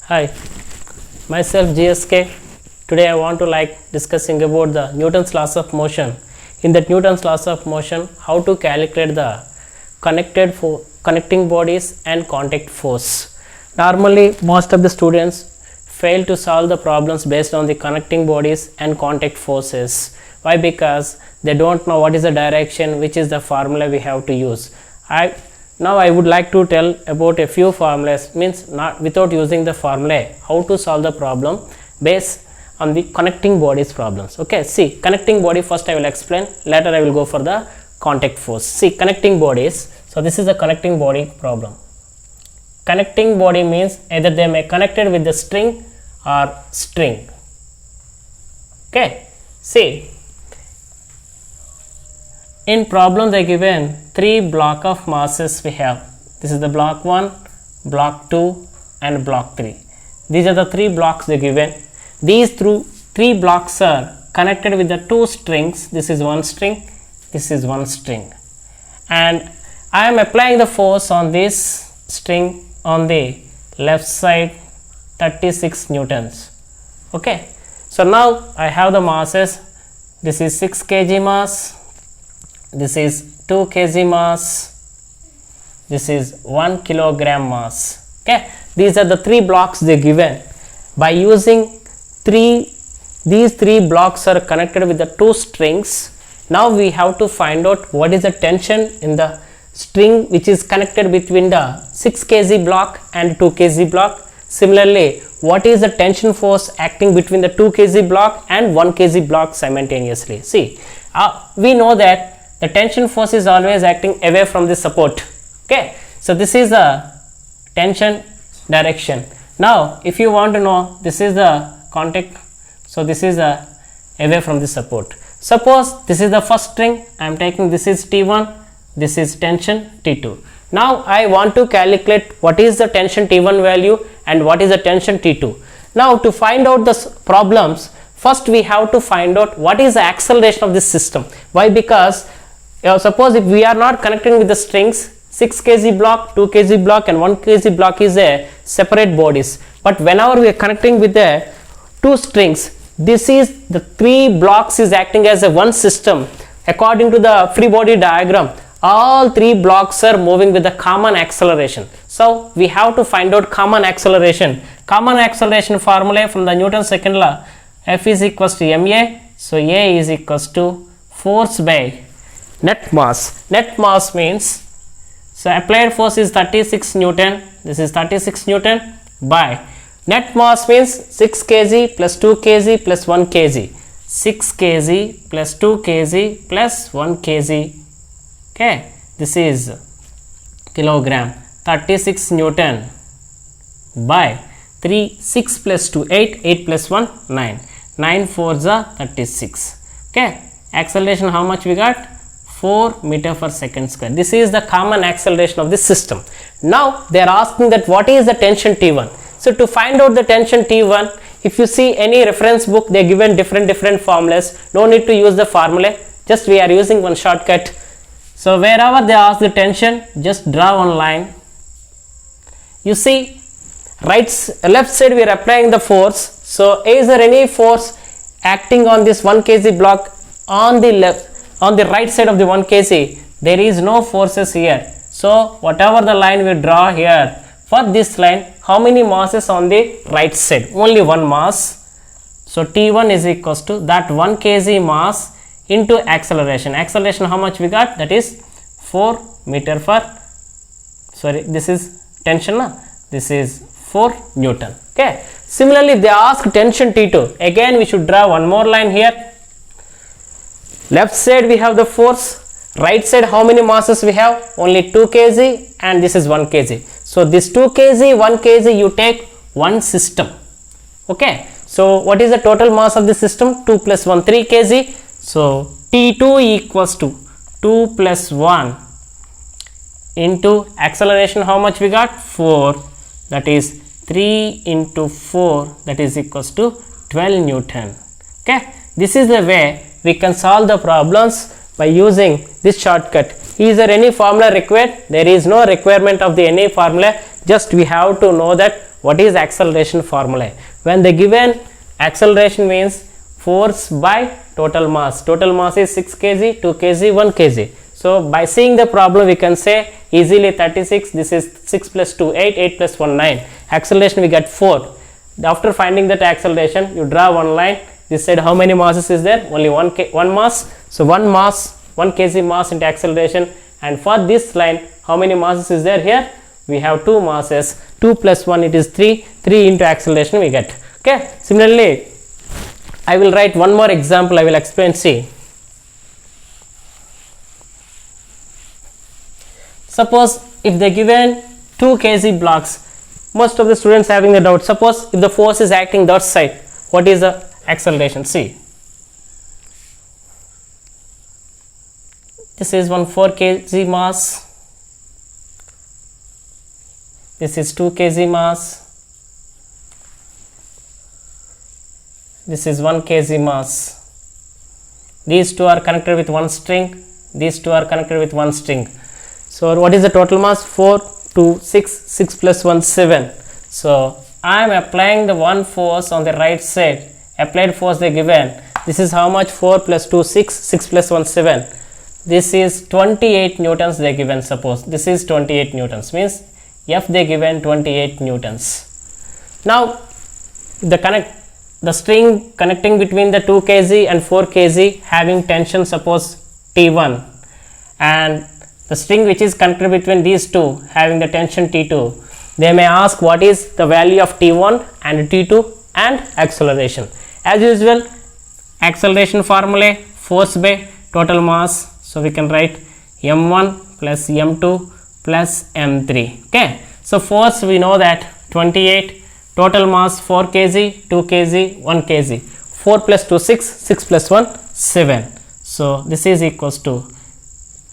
Hi, myself GSK. Today I want to discussing about the Newton's laws of motion. In that Newton's laws of motion, how to calculate the connecting bodies and contact force. Normally, most of the students fail to solve the problems based on the connecting bodies and contact forces. Why? Because they don't know what is the direction, which is the formula we have to use. Now I would like to tell about a few formulas, means not without using the formula, how to solve the problem based on the connecting bodies problems. Okay, see, connecting body first I will explain, later I will go for the contact force. See, connecting bodies, so this is a connecting body problem. Connecting body means either they may connected with the string or string. Okay, see, in problem they given three block of masses we have. This is the block 1, block 2 and block 3. These are the three blocks they given. These three blocks are connected with the two strings. This is one string, this is one string, and I am applying the force on this string on the left side, 36 newtons. Okay, so now I have the masses. This is 6 kg mass, this is 2 kg mass, this is 1 kilogram mass. Okay, these are the three blocks they given. By using these three blocks are connected with the two strings. Now we have to find out what is the tension in the string which is connected between the 6 kg block and 2 kg block. Similarly, what is the tension force acting between the 2 kg block and 1 kg block simultaneously? See, we know that the tension force is always acting away from the support. Okay, so this is the tension direction. Now if you want to know, this is the contact, so this is away from the support. Suppose this is the first string, I am taking, this is T1, this is tension T2. Now I want to calculate what is the tension T1 value and what is the tension T2. Now to find out the problems, first we have to find out what is the acceleration of this system. Why? Because suppose if we are not connecting with the strings, 6 kg block, 2 kg block and 1 kg block is a separate bodies, but whenever we are connecting with the two strings, this is the three blocks is acting as a one system. According to the free body diagram, all three blocks are moving with the common acceleration. So we have to find out common acceleration. Common acceleration formula from the Newton's second law, F is equals to ma, so a is equals to force by net mass. Net mass means, so applied force is 36 newton, this is 36 newton by net mass means 6 kg plus 2 kg plus 1 kg, 6 kg plus 2 kg plus 1 kg. Okay, this is kilogram, 36 newton by 3, 6 plus 2, 8, 8 plus 1, 9, 9 4s are 36. Okay, acceleration how much we got? 4 meter per second square. This is the common acceleration of this system. Now they are asking that what is the tension T1. So to find out the tension T1, if you see any reference book, they are given different formulas. No need to use the formula, just we are using one shortcut. So wherever they ask the tension, just draw one line. You see, left side we are applying the force. So is there any force acting on this 1 kg block on the left? On the right side of the 1 kg, there is no forces here. So whatever the line we draw here, for this line, how many masses on the right side? Only one mass. So T1 is equals to that 1 kg mass into acceleration. Acceleration how much we got? That is 4 meter per, sorry, this is tension, this is 4 newton. Okay. Similarly, they ask tension T2. Again, we should draw one more line here. Left side we have the force, right side how many masses we have? Only 2 kg and this is 1 kg. So this 2 kg, 1 kg you take one system. Okay. So what is the total mass of the system? 2 plus 1, 3 kg. So T2 equals to 2 plus 1 into acceleration how much we got? 4, that is 3 into 4, that is equals to 12 newton. Okay. This is the way we can solve the problems by using this shortcut. Is there any formula required? There is no requirement of the any formula, just we have to know that what is acceleration formula? When the given acceleration means force by total mass. Total mass is 6 kg, 2 kg, 1 kg. So by seeing the problem, we can say easily 36. This is 6 plus 2, 8, 8 plus 1, 9. Acceleration we get 4. After finding that acceleration, you draw one line. This side how many masses is there? Only one mass. So 1 mass, 1 kg mass into acceleration. And for this line, how many masses is there here? We have 2 masses. 2 plus 1, it is 3. 3 into acceleration we get. Okay. Similarly, I will write one more example. I will explain. See. Suppose if they given 2 kg blocks, most of the students having the doubt. Suppose if the force is acting that side, what is the acceleration? See, this is 4 kg mass, this is 2 kg mass, this is 1 kg mass. These two are connected with one string, these two are connected with one string. So what is the total mass? 4, 2, 6, 6 plus 1, 7. So I am applying the one force on the right side. Applied force they given. This is how much? 4 plus 2, 6, 6 plus 1, 7. This is 28 newtons they given. Suppose this is 28 newtons, means F they given 28 newtons. Now the string connecting between the 2 kg and 4 kg having tension, suppose T1, and the string which is connected between these two having the tension T2. They may ask what is the value of T1 and T2 and acceleration. As usual, acceleration formula, force by total mass. So we can write m1 plus m2 plus m3. Okay. So force we know that 28, total mass 4 kg, 2 kg, 1 kg. 4 plus 2, 6, 6 plus 1, 7. So this is equals to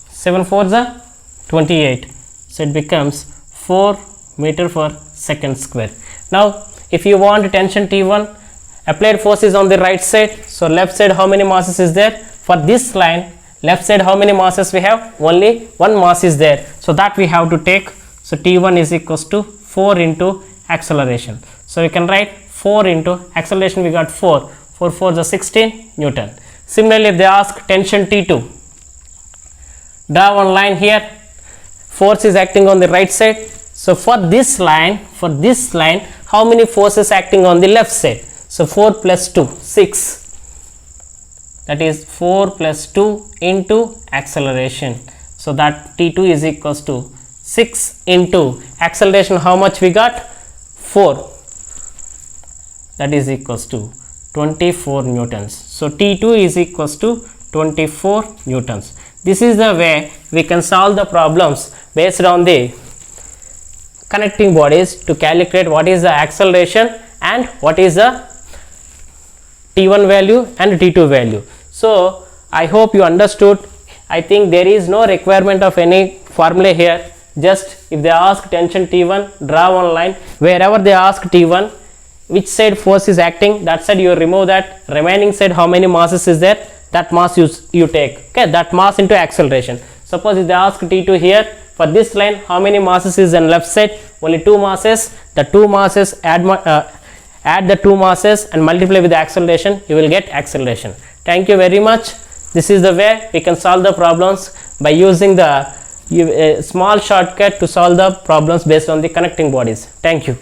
7 4s are 28. So it becomes 4 meter per second square. Now if you want tension T1, applied force is on the right side. So left side how many masses is there? For this line, left side how many masses we have? Only one mass is there. So that we have to take. So T1 is equals to 4 into acceleration. So we can write 4 into acceleration we got 4. 4 4 is 16 Newton. Similarly, if they ask tension T2, draw one line here. Force is acting on the right side. So for this line, how many forces acting on the left side? So 4 plus 2, 6. That is 4 plus 2 into acceleration. So that T2 is equals to 6 into acceleration. How much we got? 4. That is equals to 24 newtons. So T2 is equals to 24 newtons. This is the way we can solve the problems based on the connecting bodies to calculate what is the acceleration and what is the T1 value and T2 value. So I hope you understood. I think there is no requirement of any formula here. Just if they ask tension T1, draw one line. Wherever they ask T1, which side force is acting, that side you remove that. Remaining side how many masses is there, that mass you take. Okay, that mass into acceleration. Suppose if they ask T2 here, for this line how many masses is on left side? Only 2 masses. The 2 masses add the 2 masses and multiply with the acceleration, you will get acceleration. Thank you very much. This is the way we can solve the problems by using the small shortcut to solve the problems based on the connecting bodies. Thank you.